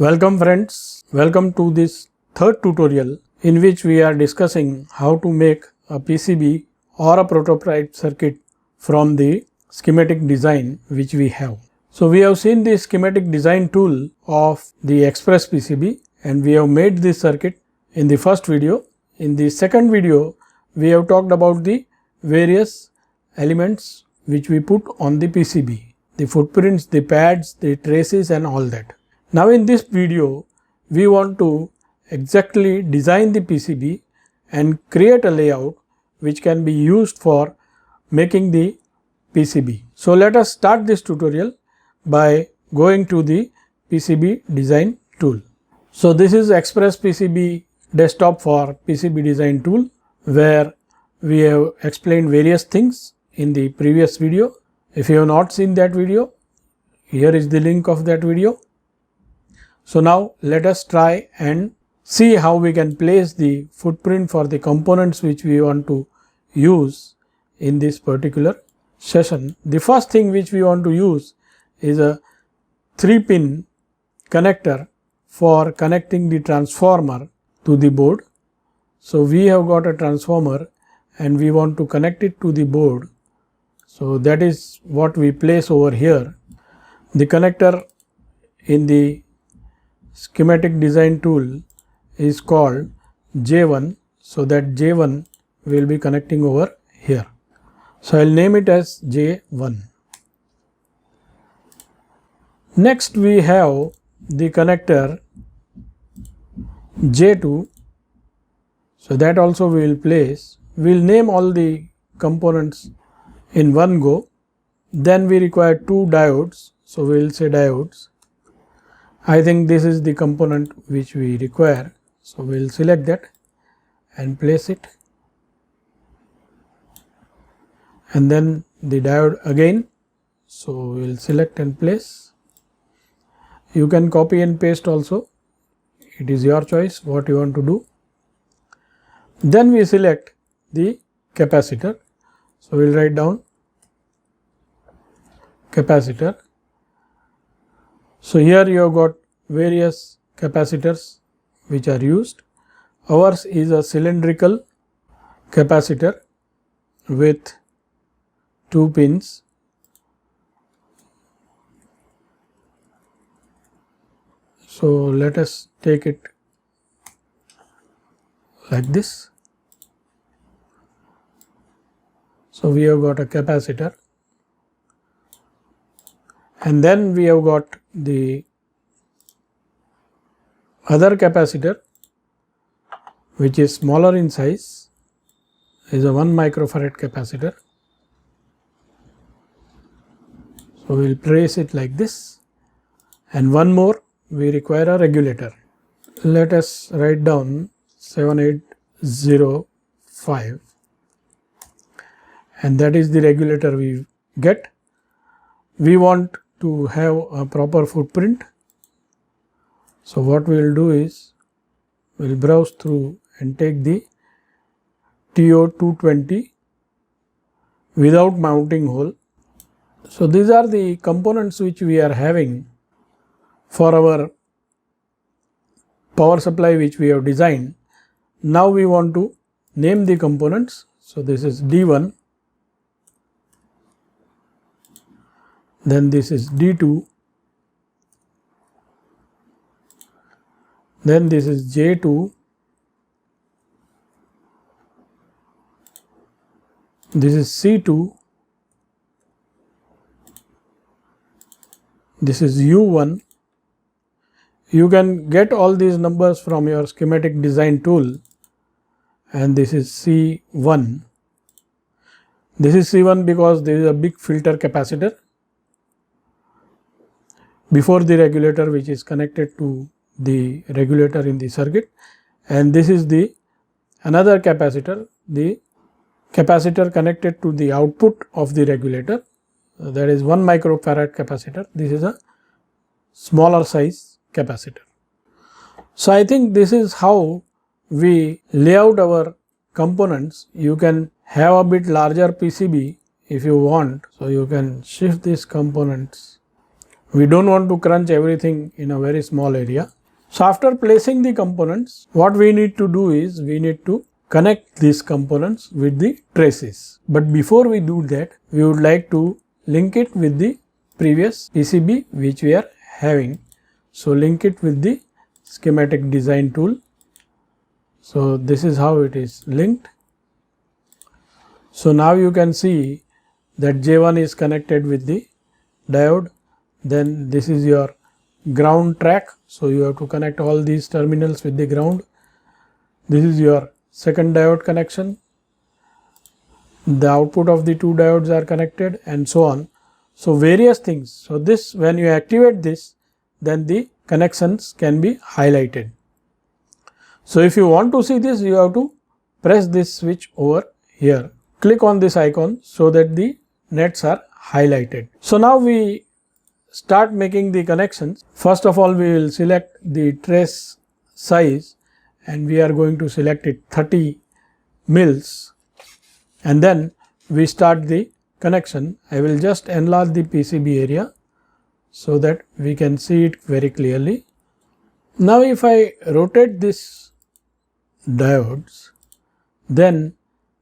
Welcome friends, welcome to this third tutorial in which we are discussing how to make a PCB or a prototype circuit from the schematic design which we have. So we have seen the schematic design tool of the Express PCB and we have made this circuit in the first video. In the second video, we have talked about the various elements which we put on the PCB, the footprints, the pads, the traces and all that. Now in this video, we want to exactly design the PCB and create a layout which can be used for making the PCB. So let us start this tutorial by going to the PCB design tool. So this is Express PCB desktop for PCB design tool, where we have explained various things in the previous video. If you have not seen that video, here is the link of that video. So now let us try and see how we can place the footprint for the components which we want to use in this particular session. The first thing which we want to use is a 3-pin connector for connecting the transformer to the board. So we have got a transformer and we want to connect it to the board. So that is what we place over here. The connector in the schematic design tool is called J1, so that J1 will be connecting over here. So I will name it as J1. Next we have the connector J2, so that also we will place. We will name all the components in one go. Then we require 2 diodes, so we will say diodes. I think this is the component which we require, so we will select that and place it, and then the diode again, so we will select and place. You can copy and paste also, it is your choice what you want to do. Then we select the capacitor, so we will write down capacitor. So here you have got various capacitors which are used. Ours is a cylindrical capacitor with 2 pins. So let us take it like this. So we have got a capacitor, and then we have got the other capacitor which is smaller in size, is a 1 microfarad capacitor. So we will place it like this, and one more we require a regulator. Let us write down 7805, and that is the regulator we get. We want to have a proper footprint. So what we will do is we will browse through and take the TO220 without mounting hole. So these are the components which we are having for our power supply which we have designed. Now we want to name the components. So this is D1, then this is D2, then this is J2, this is C2, this is U1. You can get all these numbers from your schematic design tool, and this is C1. This is C1 because there is a big filter capacitor before the regulator which is connected to the regulator in the circuit, and this is the another capacitor, the capacitor connected to the output of the regulator, that is 1 microfarad capacitor. This is a smaller size capacitor. So I think this is how we lay out our components. You can have a bit larger PCB if you want, so you can shift these components We don't want to crunch everything in a very small area. So after placing the components, what we need to do is we need to connect these components with the traces. But before we do that, we would like to link it with the previous PCB which we are having. So link it with the schematic design tool. So this is how it is linked. So now you can see that J1 is connected with the diode. Then this is your ground track. So you have to connect all these terminals with the ground. This is your second diode connection. The output of the two diodes are connected and so on. So various things. So this, when you activate this, then the connections can be highlighted. So if you want to see this, you have to press this switch over here. Click on this icon so that the nets are highlighted. So now we start making the connections. First of all, we will select the trace size and we are going to select it 30 mils, and then we start the connection. I will just enlarge the PCB area so that we can see it very clearly. Now if I rotate this diodes, then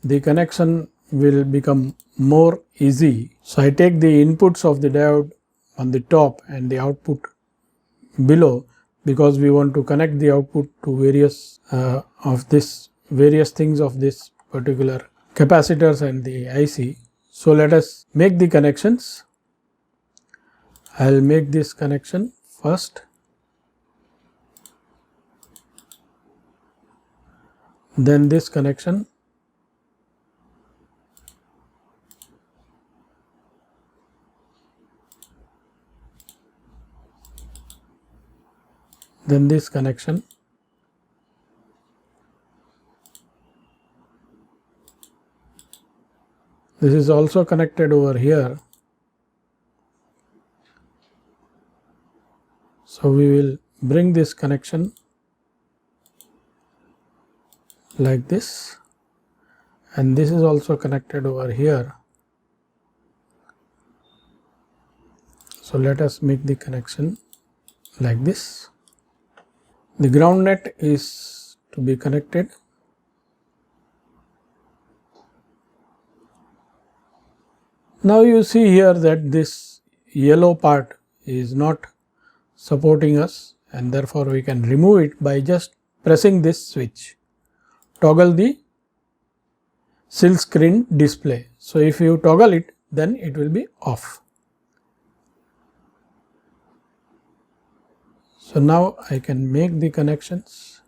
the connection will become more easy. So I take the inputs of the diode on the top and the output below, because we want to connect the output to various things of this particular capacitors and the IC. So let us make the connections. I will make this connection first, then this connection, then this connection, this is also connected over here. So we will bring this connection like this, and this is also connected over here. So let us make the connection like this. The ground net is to be connected. Now you see here that this yellow part is not supporting us, and therefore we can remove it by just pressing this switch. Toggle the silk screen display. So if you toggle it, then it will be off. So now I can make the connections.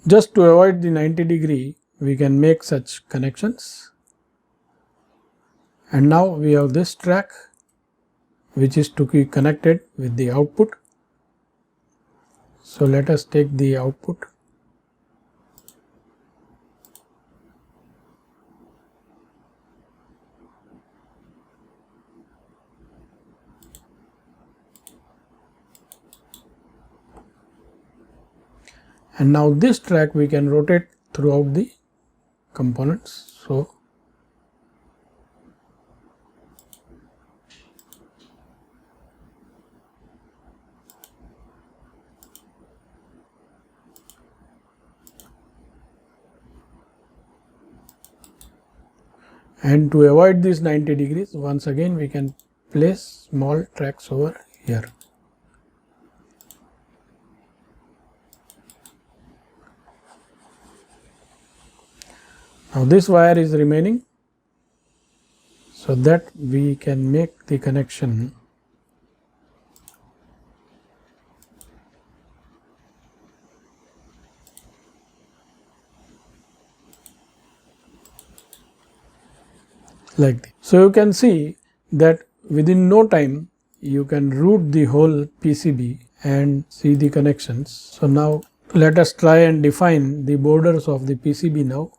Just to avoid the 90-degree, we can make such connections. And now we have this track which is to be connected with the output. So let us take the output. And now this track we can rotate throughout the components. So and to avoid these 90 degrees, once again we can place small tracks over here. Now this wire is remaining, so that we can make the connection. like this. So you can see that within no time you can route the whole PCB and see the connections. So now let us try and define the borders of the PCB now.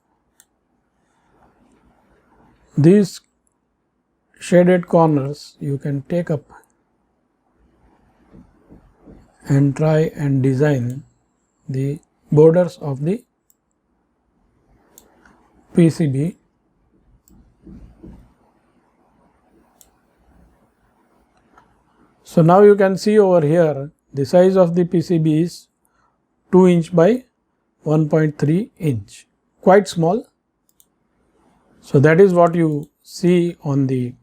These shaded corners you can take up and try and design the borders of the PCB. So now you can see over here the size of the PCB is 2 inch by 1.3 inch, quite small. So that is what you see on the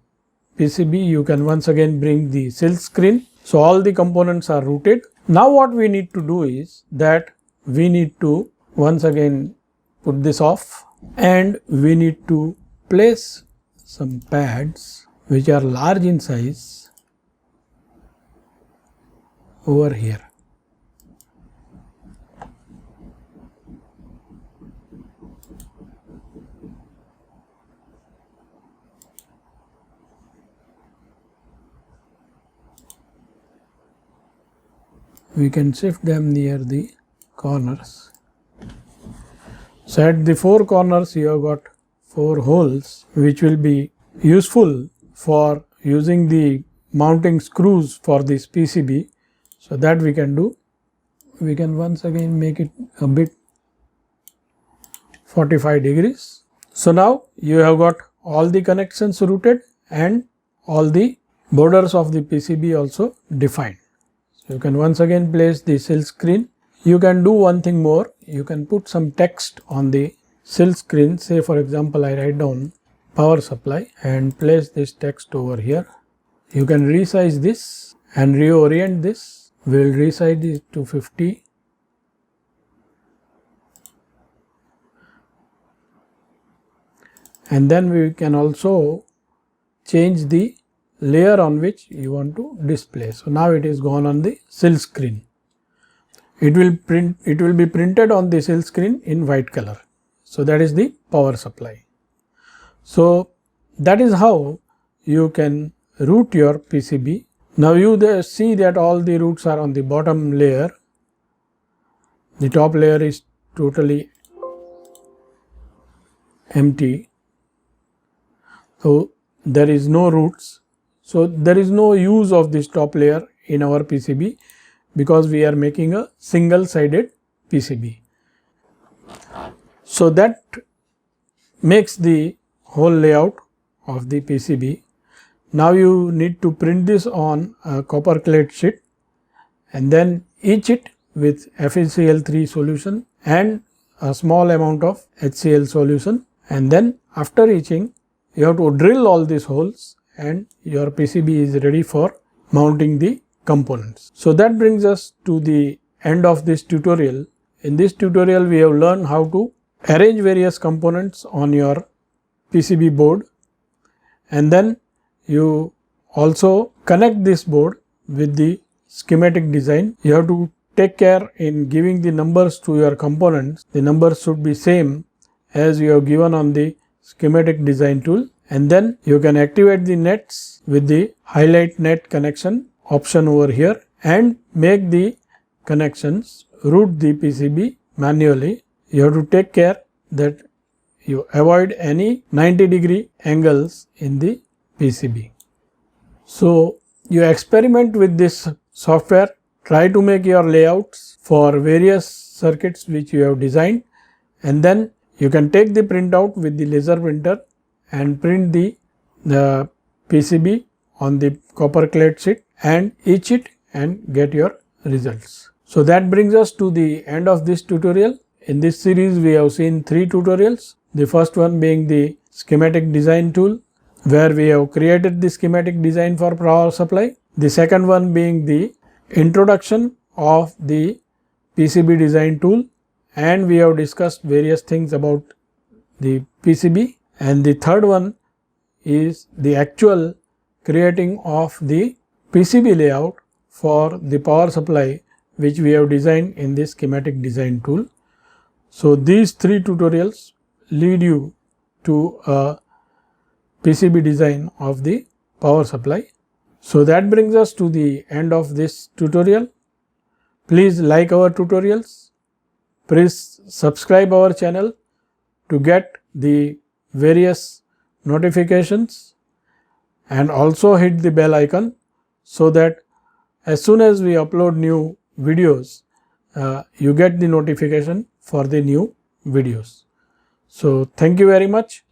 PCB. You can once again bring the silk screen. So all the components are routed. Now what we need to do is that we need to once again put this off, and we need to place some pads which are large in size over here. We can shift them near the corners. So at the 4 corners you have got 4 holes which will be useful for using the mounting screws for this PCB. So that we can do. We can once again make it a bit 45 degrees. So now you have got all the connections routed and all the borders of the PCB also defined. So you can once again place the silk screen. You can do one thing more. You can put some text on the silk screen. Say for example I write down power supply and place this text over here. You can resize this and reorient this. We will resize it to 50. And then we can also change the layer on which you want to display. So now it is gone on the silk screen. It will be printed on the silk screen in white color. So that is the power supply. So that is how you can route your PCB. Now you see that all the routes are on the bottom layer. The top layer is totally empty. So there is no routes. So there is no use of this top layer in our PCB because we are making a single sided PCB. So that makes the whole layout of the PCB. Now you need to print this on a copper clad sheet and then etch it with FeCl3 solution and a small amount of HCl solution, and then after etching you have to drill all these holes and your PCB is ready for mounting the components. So that brings us to the end of this tutorial. In this tutorial we have learned how to arrange various components on your PCB board, and then you also connect this board with the schematic design. You have to take care in giving the numbers to your components. The numbers should be same as you have given on the schematic design tool, and then you can activate the nets with the highlight net connection option over here and make the connections, route the PCB manually. You have to take care that you avoid any 90-degree angles in the PCB. So you experiment with this software, try to make your layouts for various circuits which you have designed, and then you can take the printout with the laser printer and print the PCB on the copper clad sheet and etch it and get your results. So that brings us to the end of this tutorial. In this series we have seen 3 tutorials. The first one being the schematic design tool, where we have created the schematic design for power supply. The second one being the introduction of the PCB design tool, and we have discussed various things about the PCB. And the third one is the actual creating of the PCB layout for the power supply which we have designed in this schematic design tool. So these 3 tutorials lead you to a PCB design of the power supply. So that brings us to the end of this tutorial. Please like our tutorials. Please subscribe our channel to get the various notifications, and also hit the bell icon so that as soon as we upload new videos, you get the notification for the new videos. So thank you very much.